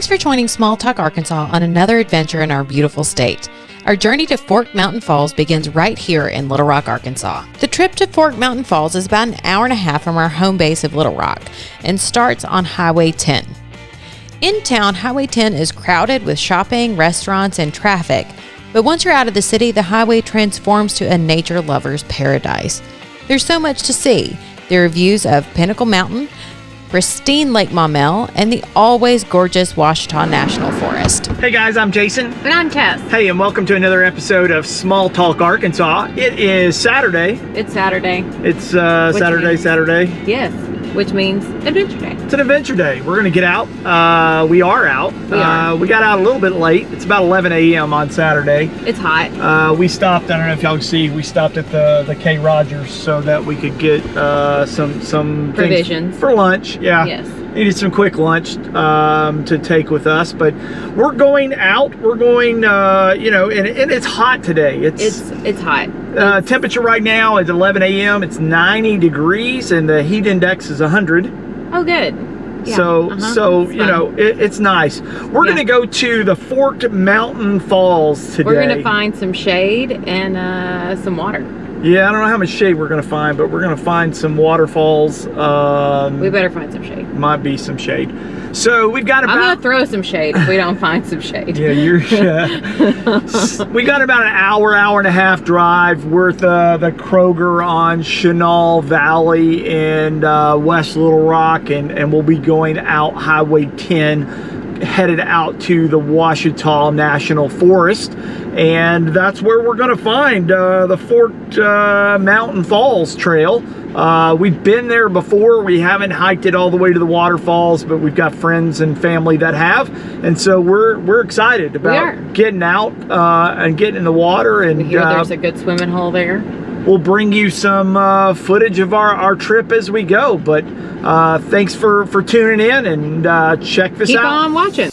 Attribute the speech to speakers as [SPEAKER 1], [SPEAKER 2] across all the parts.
[SPEAKER 1] Thanks for joining Small Talk Arkansas on another adventure in our beautiful state. Our journey to Fork Mountain Falls begins right here in Little Rock, Arkansas. The trip to Fork Mountain Falls is about an hour and a half from our home base of Little Rock and starts on Highway 10. In town, Highway 10 is crowded with shopping, restaurants, and traffic, but once you're out of the city, the highway transforms to a nature lover's paradise. There's so much to see. There are views of Pinnacle Mountain, pristine Lake Maumelle, and the always gorgeous Ouachita National Forest.
[SPEAKER 2] Hey guys, I'm Jason.
[SPEAKER 3] And I'm Tess.
[SPEAKER 2] Hey, and welcome to another episode of Small Talk Arkansas. It is Saturday.
[SPEAKER 3] It's Saturday.
[SPEAKER 2] It's Saturday.
[SPEAKER 3] Yes, which means Adventure Day.
[SPEAKER 2] It's an adventure day. We're going to get out. We are out. We got out a little bit late. It's about 11 a.m. on Saturday.
[SPEAKER 3] It's hot.
[SPEAKER 2] We stopped, I don't know if y'all can see, we stopped at the K. Rogers so that we could get some
[SPEAKER 3] provisions
[SPEAKER 2] for lunch. Yeah.
[SPEAKER 3] Yes.
[SPEAKER 2] Needed some quick lunch to take with us, but we're going out. We're going, and it's hot today.
[SPEAKER 3] It's hot.
[SPEAKER 2] Temperature right now is 11 a.m. It's 90 degrees and the heat index is 100.
[SPEAKER 3] Oh, good. Yeah.
[SPEAKER 2] So it's nice. We're going to go to the Fork Mountain Falls today.
[SPEAKER 3] We're going to find some shade and some water.
[SPEAKER 2] Yeah, I don't know how much shade we're going to find, but we're going to find some waterfalls.
[SPEAKER 3] We better find some shade.
[SPEAKER 2] Might be some shade. So we've got about...
[SPEAKER 3] I'm going to throw some shade if we don't find some shade.
[SPEAKER 2] Yeah, we got about an hour and a half drive worth of the Kroger on Chenal Valley in West Little Rock, and we'll be going out Highway 10, headed out to the Ouachita National Forest, and that's where we're going to find the Fork Mountain Falls Trail. We've been there before. We haven't hiked it all the way to the waterfalls, but we've got friends and family that have, and so we're excited about getting out and getting in the water. And
[SPEAKER 3] we hear there's a good swimming hole there.
[SPEAKER 2] We'll bring you some footage of our trip as we go, but thanks for tuning in, and check this out.
[SPEAKER 3] Keep on watching.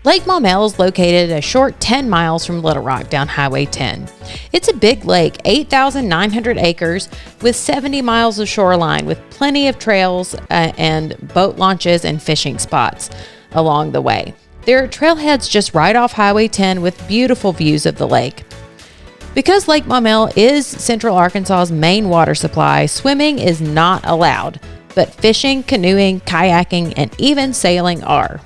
[SPEAKER 1] Lake Maumelle is located a short 10 miles from Little Rock down Highway 10. It's a big lake, 8,900 acres, with 70 miles of shoreline, with plenty of trails and boat launches and fishing spots along the way. There are trailheads just right off Highway 10 with beautiful views of the lake. Because Lake Maumelle is Central Arkansas's main water supply, swimming is not allowed, but fishing, canoeing, kayaking, and even sailing are.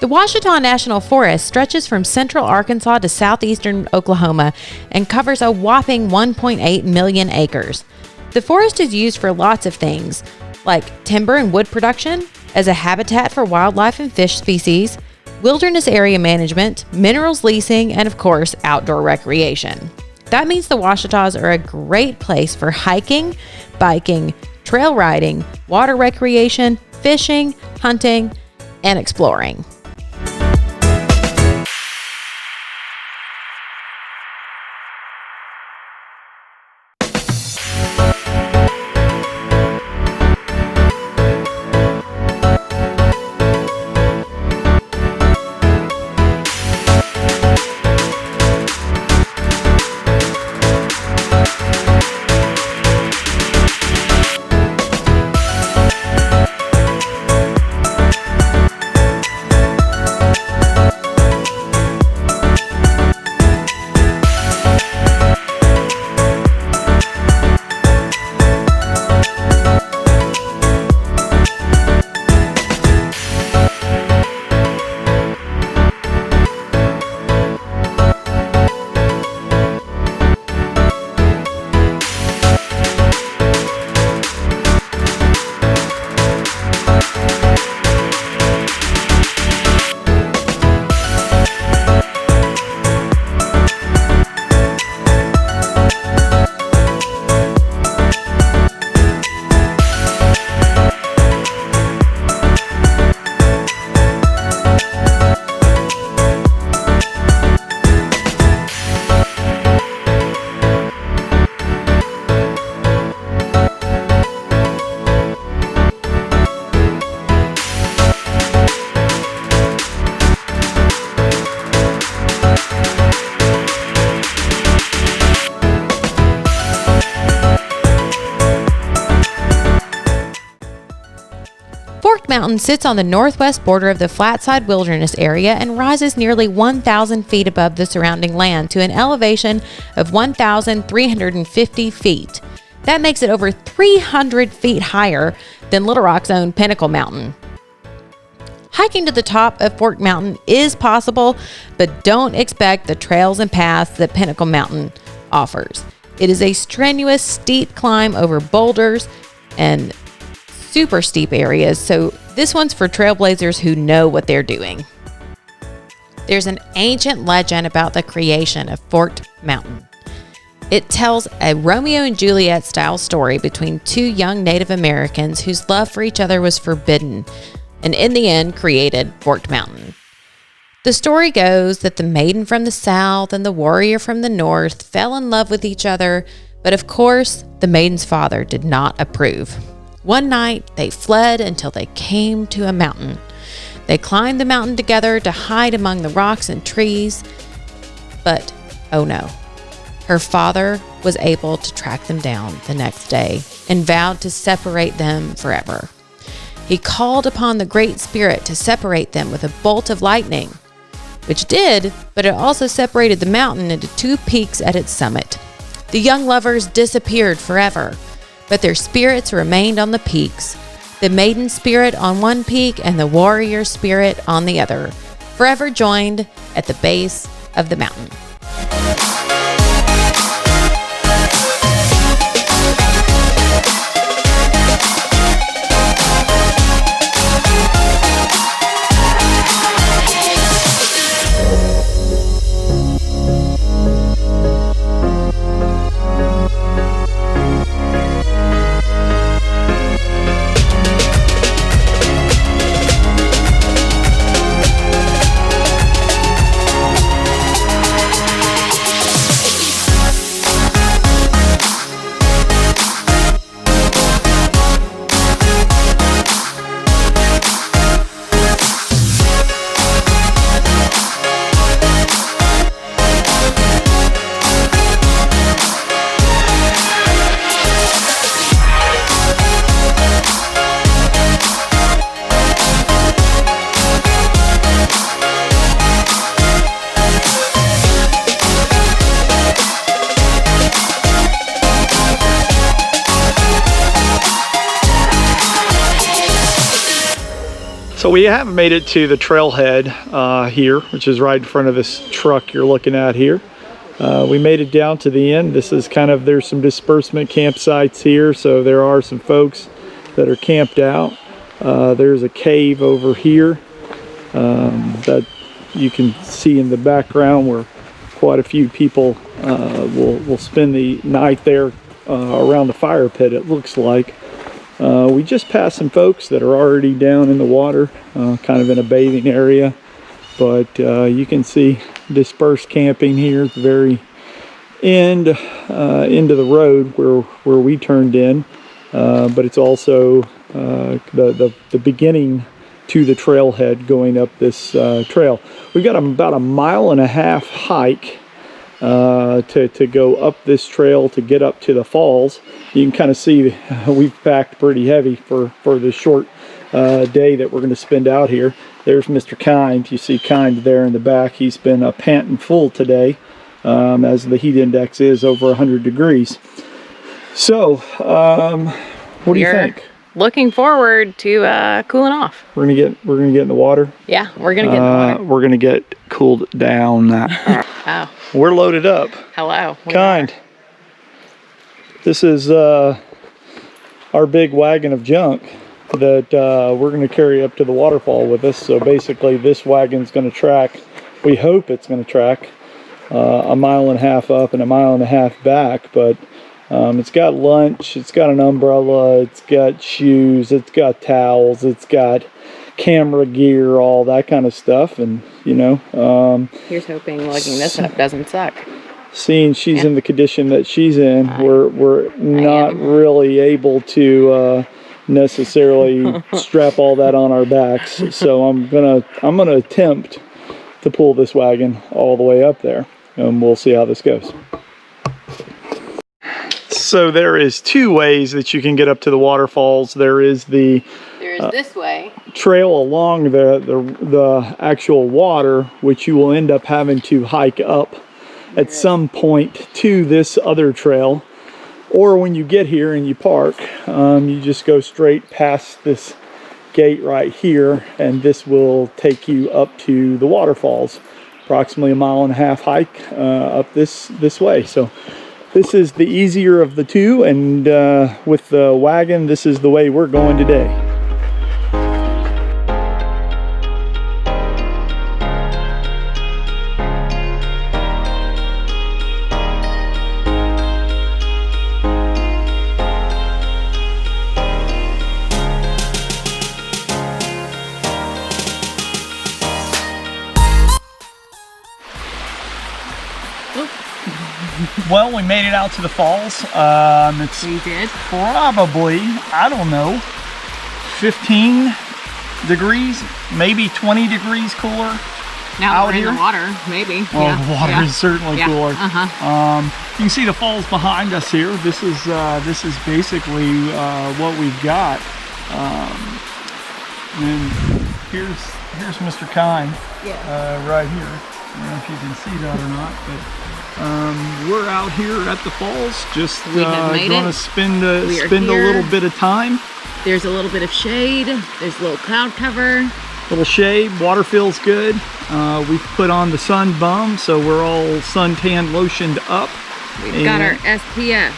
[SPEAKER 1] The Ouachita National Forest stretches from central Arkansas to southeastern Oklahoma and covers a whopping 1.8 million acres. The forest is used for lots of things, like timber and wood production, as a habitat for wildlife and fish species, wilderness area management, minerals leasing, and of course, outdoor recreation. That means the Ouachitas are a great place for hiking, biking, trail riding, water recreation, fishing, hunting, and exploring. Mountain sits on the northwest border of the Flatside Wilderness area and rises nearly 1,000 feet above the surrounding land to an elevation of 1,350 feet. That makes it over 300 feet higher than Little Rock's own Pinnacle Mountain. Hiking to the top of Forked Mountain is possible, but don't expect the trails and paths that Pinnacle Mountain offers. It is a strenuous, steep climb over boulders and super steep areas, so this one's for trailblazers who know what they're doing. There's an ancient legend about the creation of Forked Mountain. It tells a Romeo and Juliet style story between two young Native Americans whose love for each other was forbidden, and in the end created Forked Mountain. The story goes that the maiden from the south and the warrior from the north fell in love with each other, but of course, the maiden's father did not approve. One night, they fled until they came to a mountain. They climbed the mountain together to hide among the rocks and trees, but oh no. Her father was able to track them down the next day and vowed to separate them forever. He called upon the Great Spirit to separate them with a bolt of lightning, which did, but it also separated the mountain into two peaks at its summit. The young lovers disappeared forever, but their spirits remained on the peaks, the maiden spirit on one peak and the warrior spirit on the other, forever joined at the base of the mountain.
[SPEAKER 2] So we have made it to the trailhead here, which is right in front of this truck you're looking at here. We made it down to the end. This is kind of, there's some disbursement campsites here, so there are some folks that are camped out. There's a cave over here that you can see in the background where quite a few people will spend the night there around the fire pit, it looks like. We just passed some folks that are already down in the water, kind of in a bathing area, but you can see dispersed camping here at the very end, into the road where we turned in, but it's also the beginning to the trailhead going up this trail. We've got about a 1.5 mile hike to go up this trail to get up to the falls. You can kind of see we've packed pretty heavy for the short day that we're going to spend out here. There's Mr. Kind. You see Kind there in the back. He's been panting full today, as the heat index is over 100 degrees. So, what do you think?
[SPEAKER 3] Looking forward to cooling off.
[SPEAKER 2] We're gonna get in the water.
[SPEAKER 3] Yeah, we're gonna get in the water.
[SPEAKER 2] We're gonna get cooled down.
[SPEAKER 3] Oh.
[SPEAKER 2] We're loaded up.
[SPEAKER 3] Hello.
[SPEAKER 2] Kind. This is our big wagon of junk that we're going to carry up to the waterfall with us. So basically this wagon's going to track, we hope it's going to track 1.5 miles up and 1.5 miles back, but it's got lunch, it's got an umbrella, it's got shoes, it's got towels, it's got camera gear, all that kind of stuff. And you know,
[SPEAKER 3] here's hoping lugging this up doesn't suck.
[SPEAKER 2] Seeing she's in the condition that she's in, we're not really able to necessarily strap all that on our backs. So I'm gonna attempt to pull this wagon all the way up there, and we'll see how this goes. So there is two ways that you can get up to the waterfalls. There is the
[SPEAKER 3] goes this way.
[SPEAKER 2] trail along the actual water, which you will end up having to hike up at some point to this other trail. Or when you get here and you park, you just go straight past this gate right here, and this will take you up to the waterfalls. Approximately 1.5 mile hike up this way. So this is the easier of the two, and with the wagon, this is the way we're going today. Well, we made it out to the falls. It's
[SPEAKER 3] We did.
[SPEAKER 2] probably, I don't know, 15 degrees, maybe 20 degrees cooler
[SPEAKER 3] Now
[SPEAKER 2] out
[SPEAKER 3] we're
[SPEAKER 2] here.
[SPEAKER 3] in the water, maybe.
[SPEAKER 2] Well,
[SPEAKER 3] Yeah,
[SPEAKER 2] the water
[SPEAKER 3] yeah.
[SPEAKER 2] is certainly
[SPEAKER 3] Yeah,
[SPEAKER 2] cooler.
[SPEAKER 3] uh-huh.
[SPEAKER 2] You can see the falls behind us here. This is basically what we've got. And here's Mr. Kine right here. I don't know if you can see that or not, but we're out here at the falls, just
[SPEAKER 3] We have made
[SPEAKER 2] going to
[SPEAKER 3] it.
[SPEAKER 2] spend
[SPEAKER 3] We are
[SPEAKER 2] a
[SPEAKER 3] here.
[SPEAKER 2] little bit of time.
[SPEAKER 3] There's a little bit of shade. There's a little cloud cover.
[SPEAKER 2] Little shade, water feels good. We've put on the sun bum, so we're all suntan lotioned up.
[SPEAKER 3] We've got our
[SPEAKER 2] And
[SPEAKER 3] SPF.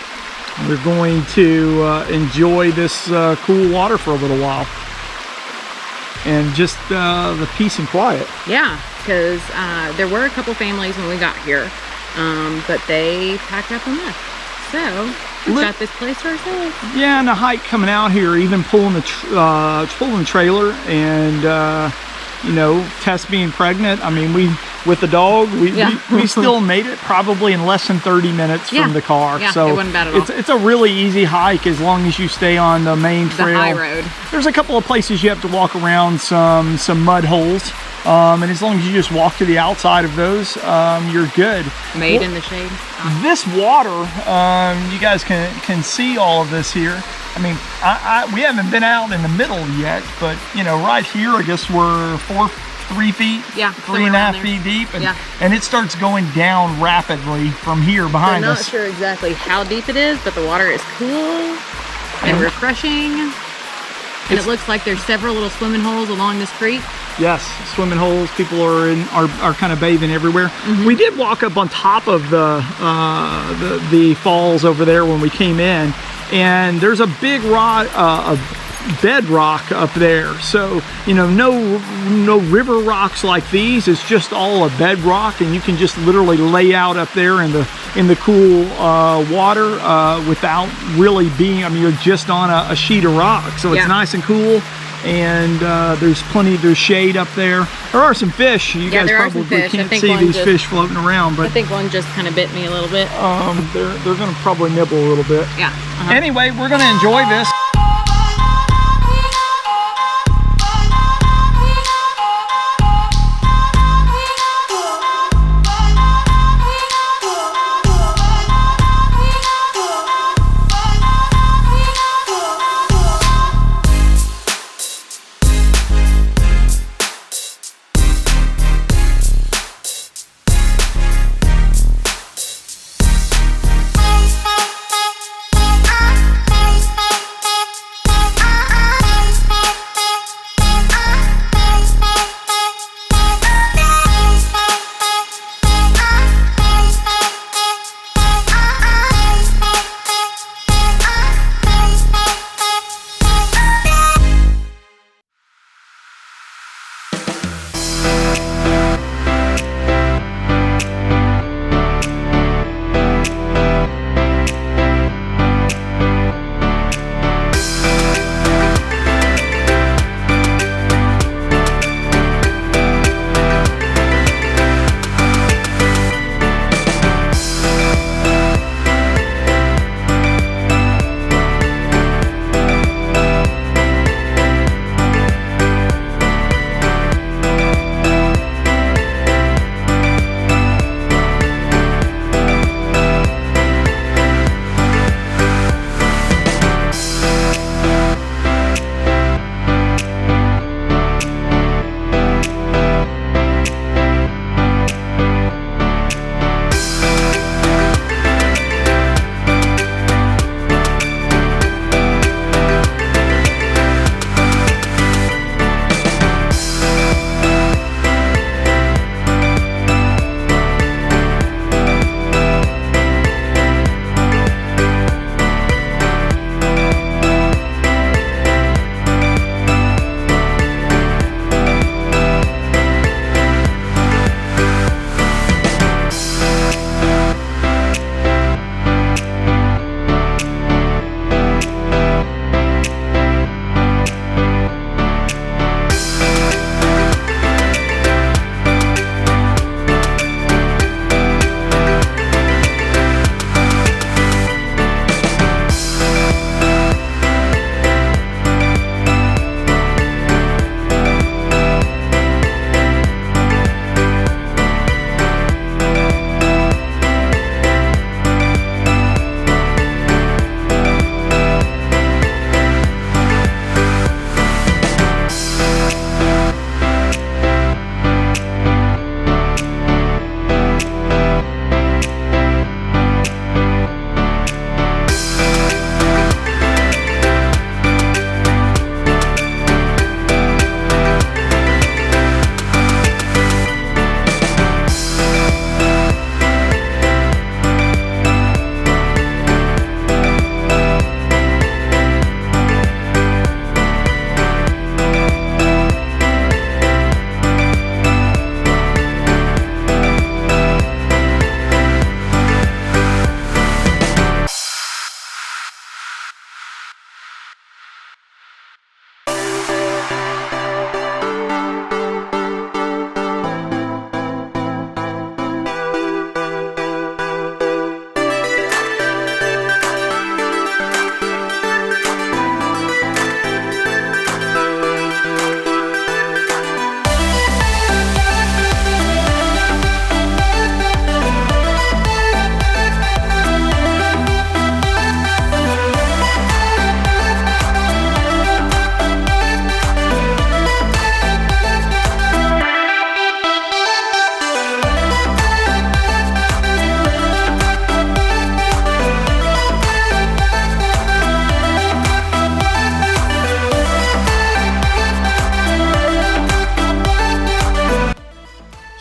[SPEAKER 2] we're going to enjoy this cool water for a little while. And just the peace and quiet.
[SPEAKER 3] Yeah, because there were a couple families when we got here, but they packed up and left. So we've got this place to ourselves.
[SPEAKER 2] Yeah, and the hike coming out here, even pulling the trailer, and you know, Tess being pregnant. I mean, with the dog, we still made it probably in less than 30 minutes from the car.
[SPEAKER 3] Yeah,
[SPEAKER 2] so
[SPEAKER 3] it wasn't bad at all.
[SPEAKER 2] It's a really easy hike as long as you stay on the main
[SPEAKER 3] The
[SPEAKER 2] trail.
[SPEAKER 3] high road.
[SPEAKER 2] There's a couple of places you have to walk around some mud holes. And as long as you just walk to the outside of those, you're good.
[SPEAKER 3] Made in the shade.
[SPEAKER 2] This water, you guys can see all of this here. I mean, we haven't been out in the middle yet, but you know, right here, I guess we're 3 feet,
[SPEAKER 3] Yeah,
[SPEAKER 2] 3.5 feet deep, and,
[SPEAKER 3] Yeah.
[SPEAKER 2] and it starts going down rapidly from here
[SPEAKER 3] I'm
[SPEAKER 2] behind
[SPEAKER 3] not
[SPEAKER 2] us.
[SPEAKER 3] sure exactly how deep it is, but the water is cool and refreshing. And it looks like there's several little swimming holes along this creek.
[SPEAKER 2] Yes, swimming holes. People are kind of bathing everywhere.
[SPEAKER 3] Mm-hmm.
[SPEAKER 2] We did walk up on top of the falls over there when we came in, and there's a big bedrock up there. So you know, no river rocks like these. It's just all a bedrock, and you can just literally lay out up there in the cool water without really being. I mean, you're just on a sheet of rock, so it's nice and cool. And there's shade up there. There are some fish. You guys probably can't see these fish floating around, but
[SPEAKER 3] I think one just kind of bit me a little bit.
[SPEAKER 2] they're gonna probably nibble a little bit.
[SPEAKER 3] Yeah.
[SPEAKER 2] Anyway, we're gonna enjoy this.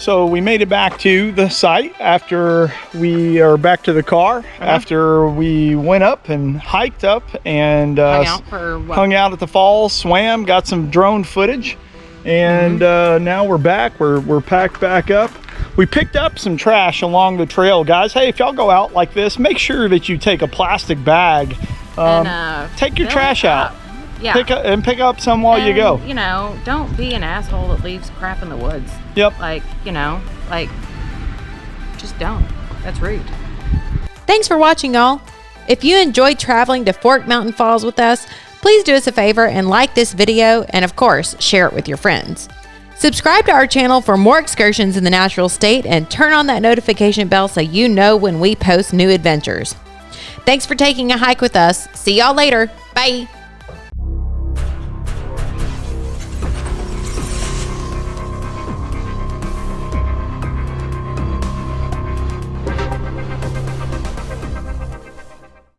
[SPEAKER 2] So we made it back to the site after we are back to the car, after we went up and hiked up and hung out at the falls, swam, got some drone footage, and now we're back. We're packed back up. We picked up some trash along the trail, guys. Hey, if y'all go out like this, make sure that you take a plastic bag. Take your trash out.
[SPEAKER 3] Yeah.
[SPEAKER 2] Pick up some while you go.
[SPEAKER 3] You know, don't be an asshole that leaves crap in the woods.
[SPEAKER 2] Yep.
[SPEAKER 3] Like, you know, like, just don't. That's rude.
[SPEAKER 1] Thanks for watching, y'all. If you enjoyed traveling to Fork Mountain Falls with us, please do us a favor and like this video, and of course, share it with your friends. Subscribe to our channel for more excursions in the natural state, and turn on that notification bell so you know when we post new adventures. Thanks for taking a hike with us. See y'all later. Bye.